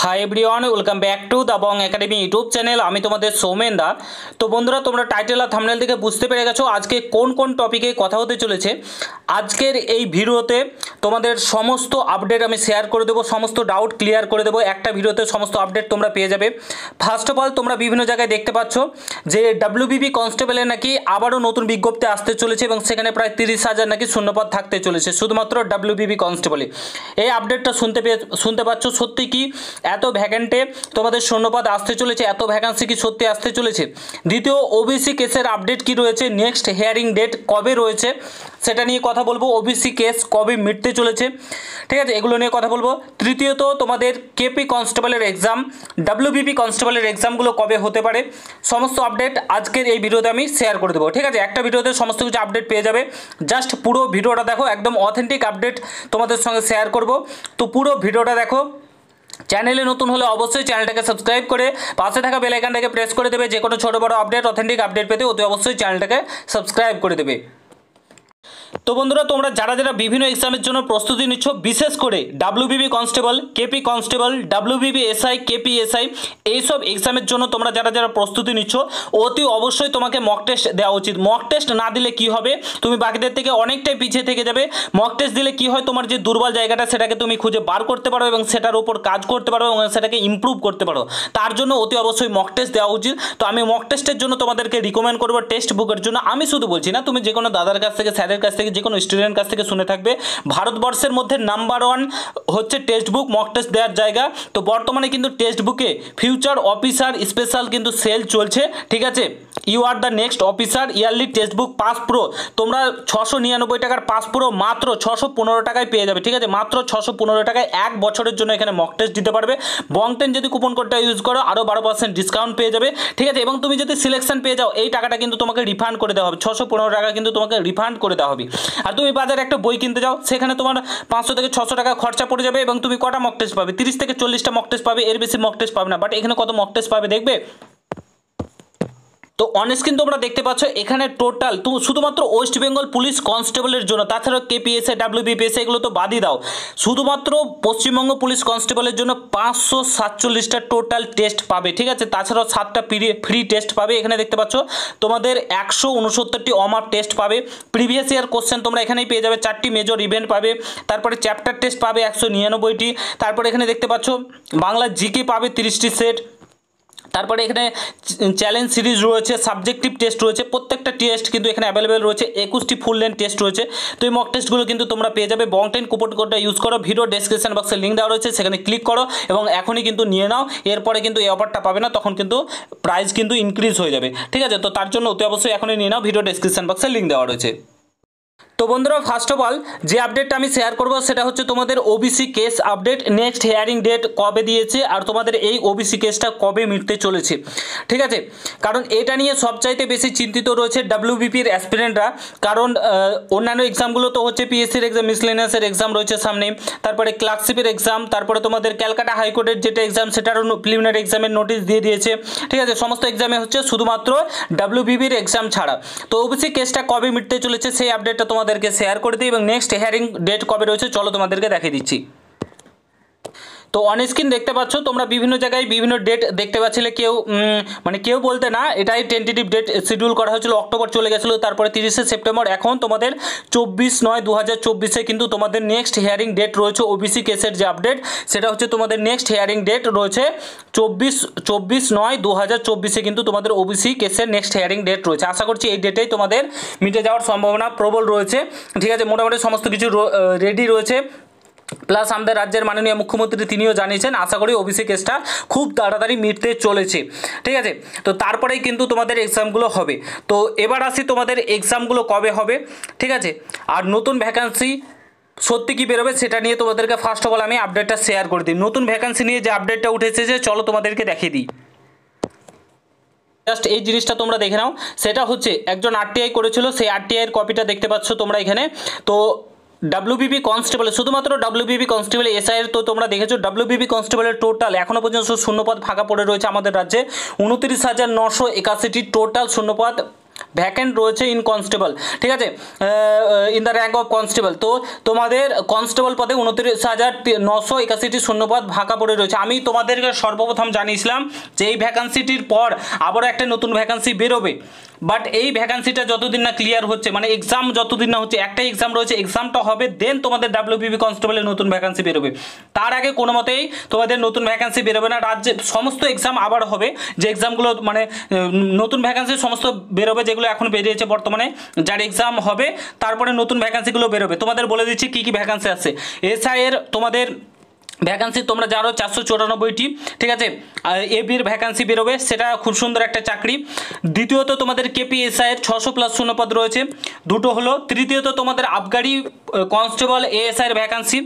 Hi everyone, welcome back to the Bong academy YouTube channel. আমি তোমাদের সৌমেন দা। তো বন্ধুরা, তোমরা টাইটেল আর থাম্বনেল থেকে বুঝতে পেরে গেছো আজকে কোন কোন টপিকে কথা হতে চলেছে। আজকের এই ভিডিওতে তোমাদের সমস্ত আপডেট আমি শেয়ার করে দেবো, সমস্ত ডাউট ক্লিয়ার করে দেবো। একটা ভিডিওতে সমস্ত আপডেট তোমরা পেয়ে যাবে। ফার্স্ট অফ অল, তোমরা বিভিন্ন জায়গায় দেখতে পাচ্ছ যে ডাব্লিউবিপি কনস্টেবলের নাকি আবারও নতুন বিজ্ঞপ্তি আসতে চলেছে এবং সেখানে প্রায় 30,000 নাকি শূন্যপদ থাকতে চলেছে শুধুমাত্র ডাব্লিউবিপি কনস্টেবলে। এই আপডেটটা শুনতে পাচ্ছ। সত্যি কি এত ভ্যাকেন্টে তোমাদের শূন্যপদ আসতে চলেছে? এত ভ্যাকান্সি কি সত্যি আসতে চলেছে? দ্বিতীয়, ওবিসি কেসের আপডেট কি রয়েছে, নেক্সট হিয়ারিং ডেট কবে রয়েছে সেটা নিয়ে কথা বলবো। ওবিসি কেস কবে মিটতে চলেছে, ঠিক আছে, এগুলো নিয়ে কথা বলবো। তৃতীয়ত, তোমাদের কেপি কনস্টেবলের এক্সাম, ডাব্লিউবিপি কনস্টেবলের এক্সামগুলো কবে হতে পারে, সমস্ত আপডেট আজকের এই ভিডিওতে আমি শেয়ার করে দেবো। ঠিক আছে, একটা ভিডিওতে সমস্ত কিছু আপডেট পেয়ে যাবে। জাস্ট পুরো ভিডিওটা দেখো, একদম অথেন্টিক আপডেট তোমাদের সঙ্গে শেয়ার করব। তো পুরো ভিডিওটা দেখো। চ্যানেলে নতুন হলে অবশ্যই চ্যানেলটাকে সাবস্ক্রাইব করে পাশে থাকা বেল আইকনটাকে প্রেস করে দেবে। যে কোনো ছোটো বড়ো আপডেট, অথেন্টিক আপডেট পেতে অতি অবশ্যই চ্যানেলটাকে সাবস্ক্রাইব করে দেবে। তো বন্ধুরা, তোমরা যারা যারা বিভিন্ন এক্সামের জন্য প্রস্তুতি নিচ্ছ, বিশেষ করে WBP constable, KP constable, WBP SI, KP SI, এইসব এক্সামের জন্য তোমরা যারা যারা প্রস্তুতি নিচ্ছ, অতি অবশ্যই তোমাকে মক টেস্ট দেওয়া উচিত। মক টেস্ট না দিলে কি হবে, তুমি বাকিদের থেকে অনেকটাই পিছিয়ে থেকে যাবে। মক টেস্ট দিলে কি হয়, তোমার যে দুর্বল জায়গাটা সেটাকে তুমি খুঁজে বার করতে পারো এবং সেটার উপর কাজ করতে পারো এবং সেটাকে ইমপ্রুভ করতে পারো। তার জন্য অতি অবশ্যই মক টেস্ট দেওয়া উচিত। তো আমি মক টেস্টের জন্য তোমাদেরকে রিকমেন্ড করবো টেক্সট বুকের জন্য। আমি শুধু বলছি না, তুমি যে কোনো দাদার কাছ থেকে, স্যারের কাছ থেকে, যে কোনো স্টুডেন্ট কাছ থেকে শুনে থাকবে, ভারতবর্ষের মধ্যে নাম্বার 1 হচ্ছে টেক্সট বুক, মক টেস্ট দেওয়ার জায়গা। তো বর্তমানে কিন্তু টেক্সট বুকে ফিউচার অফিসার স্পেশাল কিন্তু সেল চলছে। ঠিক আছে, you are the next officer yearly text book pass pro, তোমরা 699 টাকার পাস প্রো মাত্র 615 টাকায় পেয়ে যাবে। ঠিক আছে, মাত্র 615 টাকায় 1 বছরের জন্য এখানে মক টেস্ট দিতে পারবে। বং10 যদি কুপন কোডটা ইউজ করো আরও 12% ডিসকাউন্ট পেয়ে যাবে। ঠিক আছে, এবং তুমি যদি সিলেকশন পেয়ে যাও, এই টাকাটা কিন্তু তোমাকে রিফান্ড করে দেওয়া হবে। 615 টাকা কিন্তু তোমাকে রিফান্ড করে দেওয়া হবে। আর তুমি বাজারে একটা বই কিনতে যাও, সেখানে তোমার 500 থেকে 600 টাকা খরচা পড়ে যাবে এবং তুমি কটা মক টেস্ট পাবে? 30 থেকে 40টা মক টেস্ট পাবে, এর বেশি মক টেস্ট পাবে না। বাট এখানে কত মক টেস্ট পাবে দেখবে। তো অনস্ক্রিন তোমরা দেখতে পাচ্ছ এখানে টোটাল শুধুমাত্র ওয়েস্ট বেঙ্গল পুলিশ কনস্টেবলের জন্য, তাছাড়াও কেপিএসএ, ডাব্লিউবিপিএসএ এগুলো তো বাদই দাও, শুধুমাত্র পশ্চিমবঙ্গ পুলিশ কনস্টেবলের জন্য 547টা টোটাল টেস্ট পাবে। ঠিক আছে, তাছাড়াও 7টা ফ্রি টেস্ট পাবে। এখানে দেখতে পাচ্ছ তোমাদের 169টি অমার টেস্ট পাবে। প্রিভিয়াস ইয়ার কোশ্চেন তোমরা এখানেই পেয়ে যাবে। 4টি মেজর ইভেন্ট পাবে। তারপরে চ্যাপ্টার টেস্ট পাবে 199টি। তারপরে এখানে দেখতে পাচ্ছ বাংলা জিকে পাবে 30টি সেট। তারপরে এখানে চ্যালেঞ্জ সিরিজ রয়েছে, সাবজেক্টিভ টেস্ট রয়েছে, প্রত্যেকটা টেস্ট কিন্তু এখানে অ্যাভেলেবেল রয়েছে। 21টি ফুল লেন্থ টেস্ট রয়েছে। তো এই মক টেস্টগুলো কিন্তু তোমরা পেয়ে যাবে। বং10 কুপন কোডটা ইউজ করো, ভিডিও ডেসক্রিপশন বক্সে লিঙ্ক দেওয়া রয়েছে, সেখানে ক্লিক করো এবং এখনই কিন্তু নিয়ে নাও। এরপরে কিন্তু এই অফারটা পাবে না, তখন কিন্তু প্রাইস কিন্তু ইনক্রিজ হয়ে যাবে। ঠিক আছে, তো তার জন্য অতি অবশ্যই এখনই নিয়ে নাও, ভিডিও ডেসক্রিপশন বক্সে লিঙ্ক দেওয়া রয়েছে। তো বন্ধুরা, ফার্স্ট অফ অল যে আপডেটটা আমি শেয়ার করবো সেটা হচ্ছে তোমাদের OBC case update, next hearing date কবে দিয়েছে আর তোমাদের এই ওবিসি কেসটা কবে মিটতে চলেছে। ঠিক আছে, কারণ এটা নিয়ে সবচাইতে বেশি চিন্তিত রয়েছে ডাব্লিউবিপির অ্যাসপিরেন্টরা। কারণ অন্যান্য এক্সামগুলো তো হচ্ছে পিএসসির এক্সাম, মিসলেনিয়াসের এক্সাম রয়েছে সামনে, তারপরে ক্লার্কশিপের এক্সাম, তারপরে তোমাদের ক্যালকাটা হাইকোর্টের যেটা এক্সাম সেটারও প্রিলিমিনারি এক্সামের নোটিশ দিয়ে দিয়েছে। ঠিক আছে, সমস্ত এক্সামে হচ্ছে, শুধুমাত্র ডাব্লিউবিপির এক্সাম ছাড়া। তো ওবিসি কেসটা কবে মিটতে চলেছে সেই আপডেটটা তোমাদেরকে শেয়ার করে দিই এবং নেক্সট হিয়ারিং ডেট কবে রয়েছে চলো তোমাদেরকে দেখিয়ে দিচ্ছি। তো অনস্ক্রিন দেখতে পাচ্ছ তোমরা বিভিন্ন জায়গায় বিভিন্ন ডেট দেখতে পাচ্ছিলে। কেউ বলতে না, এটাই টেন্টেটিভ ডেট শিডিউল করা হয়েছিল, অক্টোবর চলে গেছিলো, তারপরে 30শে সেপ্টেম্বর। এখন তোমাদের 24/9/2024 কিন্তু তোমাদের নেক্সট হিয়ারিং ডেট রয়েছে। ওবিসি কেসের যে আপডেট সেটা হচ্ছে তোমাদের নেক্সট হিয়ারিং ডেট রয়েছে 24/9/2024 কিন্তু তোমাদের ওবিসি কেসের নেক্সট হিয়ারিং ডেট রয়েছে। আশা করছি এই ডেটেই তোমাদের মিটে যাওয়ার সম্ভাবনা প্রবল রয়েছে। ঠিক আছে, মোটামুটি সমস্ত কিছু রেডি রয়েছে। প্লাস আমাদের রাজ্যের মাননীয় মুখ্যমন্ত্রী তিনিও জানিয়েছেন, আশা করি ওবিসি কেসটা খুব তাড়াতাড়ি মিটতে চলেছে। ঠিক আছে, তো তারপরেই কিন্তু তোমাদের এক্সামগুলো হবে। তো এবার আসি তোমাদের এক্সামগুলো কবে হবে। ঠিক আছে, আর নতুন ভ্যাকান্সি সত্যি কি বেরোবে সেটা নিয়ে তোমাদেরকে ফার্স্ট অফ অল আমি আপডেটটা শেয়ার করে দিই। নতুন ভ্যাকান্সি নিয়ে যে আপডেটটা উঠে এসেছে চলো তোমাদেরকে দেখিয়ে দিই। জাস্ট এই জিনিসটা তোমরা দেখে নাও। সেটা হচ্ছে একজন আরটিআই করেছিল, সেই আরটিআইয়ের কপিটা দেখতে পাচ্ছ তোমরা এখানে। তো ডাব্লিউবিপি কনস্টেবল, শুধুমাত্র ডাব্লিউবিপি কনস্টেবল এসআইয়ের তো তোমরা দেখেছো, ডাব্লিউবিপি কনস্টেবলের টোটাল এখনও পর্যন্ত শূন্যপদ ফাঁকা পড়ে রয়েছে আমাদের রাজ্যে 29,981টি টোটাল শূন্যপদ ভ্যাকেন্ট রয়েছে ইন কনস্টেবল, ঠিক আছে, in the rank of constable. তো তোমাদের কনস্টেবল পদে 29,981টি শূন্যপদ ফাঁকা পড়ে রয়েছে। আমি তোমাদেরকে সর্বপ্রথম জানিয়েছিলাম যে এই ভ্যাকান্সিটির পর আবারও একটা নতুন ভ্যাকান্সি বেরোবে, বাট এই ভ্যাকান্সিটা যতদিন না ক্লিয়ার হচ্ছে, মানে এক্সাম যতদিন না হচ্ছে, একটা এক্সাম রয়েছে, এক্সামটা হবে দেন তোমাদের ডাব্লিউবিপি কনস্টেবলের নতুন ভ্যাকান্সি বেরোবে। তার আগে কোনো মতেই তোমাদের নতুন ভ্যাকান্সি বেরোবে না। রাজ্যে সমস্ত এক্সাম আবার হবে, যে এক্সামগুলো মানে নতুন ভ্যাকান্সি সমস্ত বেরোবে, যেগুলো এখন বেরিয়েছে বর্তমানে, যার এক্সাম হবে তারপরে নতুন ভ্যাকান্সিগুলো বেরোবে। তোমাদের বলে দিচ্ছি কী কী ভ্যাকান্সি আছে। এসআই এর তোমাদের ভ্যাকান্সি তোমরা জানো 494টি, ঠিক আছে। এবির ভ্যাকান্সি বেরোবে, সেটা খুব সুন্দর একটা চাকরি। দ্বিতীয়ত তোমাদের কেপিএসআই এর 600+ শূন্যপদ রয়েছে, দুটো হলো। তৃতীয়ত তোমাদের আবগারি কনস্টেবল এএসআই এর ভ্যাকান্সি,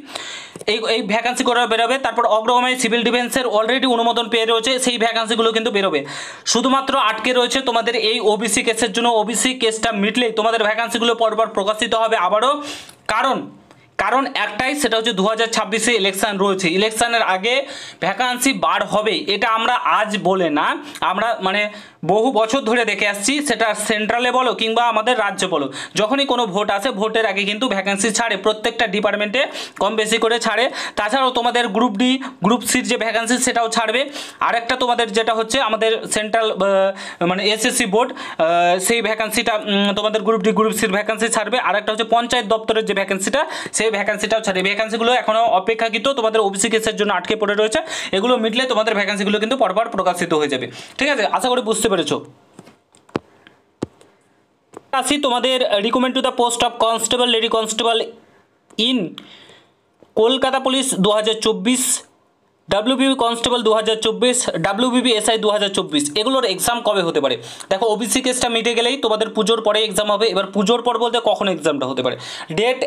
এই ভ্যাকান্সি করে বেরোবে। তারপর অগ্রগামী সিভিল ডিফেন্সের অলরেডি অনুমোদন পেয়ে রয়েছে, সেই ভ্যাকান্সিগুলো কিন্তু বেরোবে। শুধুমাত্র আটকে রয়েছে তোমাদের এই ওবিসি কেসের জন্য। ওবিসি কেসটা মিটলেই তোমাদের ভ্যাকান্সিগুলো পরপর প্রকাশিত হবে আবারও। কারণ একটাই, সেটা হচ্ছে 2026-এ ইলেকশান রয়েছে। ইলেকশানের আগে ভ্যাকান্সি বার হবে, এটা আমরা আজ বলে না, আমরা মানে বহু বছর ধরে দেখে আসছি। সেটা সেন্ট্রালে বলো কিংবা আমাদের রাজ্যে বলো, যখনই কোনো ভোট আসে ভোটের আগে কিন্তু ভ্যাকান্সি ছাড়ে, প্রত্যেকটা ডিপার্টমেন্টে কম বেশি করে ছাড়ে। তাছাড়াও তোমাদের গ্রুপ ডি গ্রুপ সির যে ভ্যাকান্সি সেটাও ছাড়বে। আরেকটা তোমাদের যেটা হচ্ছে আমাদের সেন্ট্রাল মানে এসএসসি বোর্ড, সেই ভ্যাকান্সিটা তোমাদের গ্রুপ ডি গ্রুপ সির ভ্যাকান্সি ছাড়বে। আরেকটা হচ্ছে পঞ্চায়েত দপ্তরের যে ভ্যাকান্সিটা, সেই ভ্যাকান্সিটাও ছাড়বে। ভ্যাকান্সিগুলো এখনও অপেক্ষাকৃত, তোমাদের ওবিসি কেসের জন্য আটকে পড়ে রয়েছে। এগুলো মিটলে তোমাদের ভ্যাকান্সিগুলো কিন্তু পরপর প্রকাশিত হয়ে যাবে, ঠিক আছে। আশা করি বুঝতে পেরেছো। আসি তোমাদের recruitment to the post of constable, lady constable in Kolkata police 2024, WBP constable 2024, WBP SI 2024, এগুলোর এক্সাম কবে হতে পারে? দেখো, ওবিসি কেসটা মিটে গেলেই তোমাদের পুজোর পরে এক্সাম হবে। এবার পুজোর পর বলতে কখন এক্সামটা হতে পারে, ডেট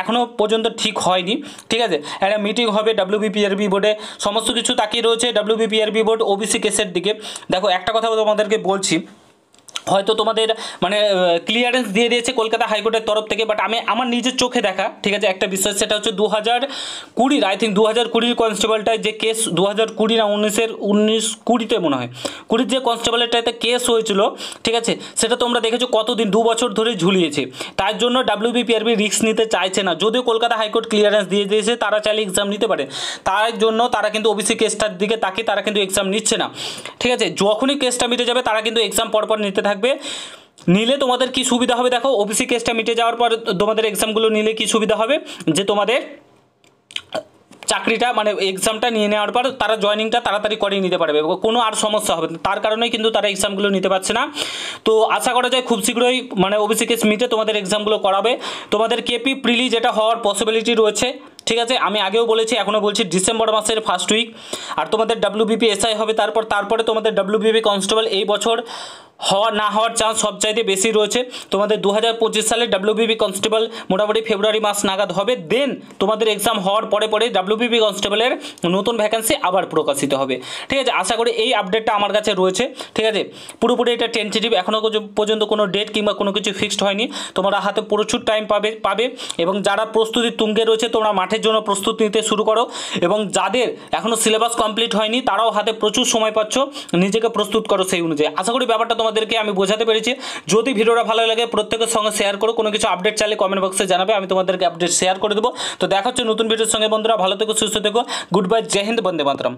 এখনও পর্যন্ত ঠিক হয়নি, ঠিক আছে। একটা মিটিং হবে ডাব্লিউবিপিআরবি বোর্ডে, সমস্ত কিছু তাকিয়ে রয়েছে ডাব্লিউবিপিআরবি বোর্ড ওবিসি কেসের দিকে। দেখো, একটা কথা তোমাদেরকে বলছি, হয়তো তোমাদের মানে ক্লিয়ারেন্স দিয়ে দিয়েছে কলকাতা হাইকোর্টের তরফ থেকে, বাট আমি আমার নিজের চোখে দেখা, ঠিক আছে, একটা বিষয়, সেটা হচ্ছে 2020 আই থিঙ্ক 2020 কনস্টেবলটায় যে কেস, 2020 না 1920 মনে হয়, 20 যে কনস্টেবলটাতে কেস হয়েছিল, ঠিক আছে, সেটা তোমরা দেখেছো কতদিন, 2 বছর ধরে ঝুলিয়েছে। তার জন্য ডাব্লিউবিপিআরবি রিস্ক নিতে চাইছে না, যদিও কলকাতা হাইকোর্ট ক্লিয়ারেন্স দিয়ে দিয়েছে, তারা চাইলে এক্সাম নিতে পারে। তার জন্য তারা কিন্তু ওবিসি কেসটার দিকে তাকিয়ে তারা কিন্তু এক্সাম নিচ্ছে না, ঠিক আছে। যখনই কেসটা মিটে যাবে তারা কিন্তু এক্সাম পরপর নিতে থাকবে। নিলে তোমাদের কি সুবিধা হবে, দেখো, ওবিসি কেসটা মিটে যাওয়ার পর তোমাদের এক্সামগুলো নিলে কি সুবিধা হবে, যে তোমাদের চাকরিটা মানে এক্সামটা নিয়ে নেওয়ার পর তারা জয়েনিংটা তাড়াতাড়ি করিয়ে নিতে পারবে, কোনো আর সমস্যা হবে না। তার কারণেই কিন্তু তারা এক্সামগুলো নিতে পারছে না। তো আশা করা যায় খুব শীঘ্রই মানে ওবিসি কেস মিটে তোমাদের এক্সামগুলো করাবে। তোমাদের কেপি প্রিলি যেটা হওয়ার পসিবিলিটি রয়েছে, ঠিক আছে, আমি আগেও বলেছি, এখনও বলছি, ডিসেম্বর মাসের ফার্স্ট উইক। আর তোমাদের ডাব্লিউবিপি এসআই হবে তারপরে তোমাদের ডাব্লিউবিপি কনস্টেবল এই বছর না হওয়ার চান্স সবচাইতে বেশি রয়েছে। তোমাদের 2025 সালে ডাব্লিউবিপি কনস্টেবল মোটামুটি ফেব্রুয়ারি মাস নাগাদ হবে। দেন তোমাদের এক্সাম হওয়ার পরে ডাব্লিউবিপি কনস্টেবলের নতুন ভ্যাকেন্সি আবার প্রকাশিত হবে, ঠিক আছে। আশা করি এই আপডেটটা আমার কাছে রয়েছে, ঠিক আছে। পুরোপুরি এটা টেন্টেটিভ, এখনও পর্যন্ত কোনো ডেট কিংবা কোনো কিছু ফিক্সড হয়নি। তোমরা হাতে প্রচুর টাইম পাবে এবং যারা প্রস্তুতির তুঙ্গে রয়েছে তোমরা মাঠের জন্য প্রস্তুতি নিতে শুরু করো, এবং যাদের এখনও সিলেবাস কমপ্লিট হয়নি তারাও হাতে প্রচুর সময় পাচ্ছ, নিজেকে প্রস্তুত করো সেই অনুযায়ী। আশা করি ব্যাপারটা তোমাদেরকে আমি বোঝাতে পেরেছি। যদি ভিডিওটা ভালো লাগে প্রত্যেকের সঙ্গে শেয়ার করো, কোনো কিছু আপডেট চাইলে কমেন্ট বক্সে জানাবে, আমি তোমাদেরকে আপডেট শেয়ার করে দেবো। তো দেখা হচ্ছে নতুন ভিডিওর সঙ্গে বন্ধুরা, ভালো থেকো, সুস্থ থেকো, গুড বাই, জয় হিন্দ, বন্দে মাতরম।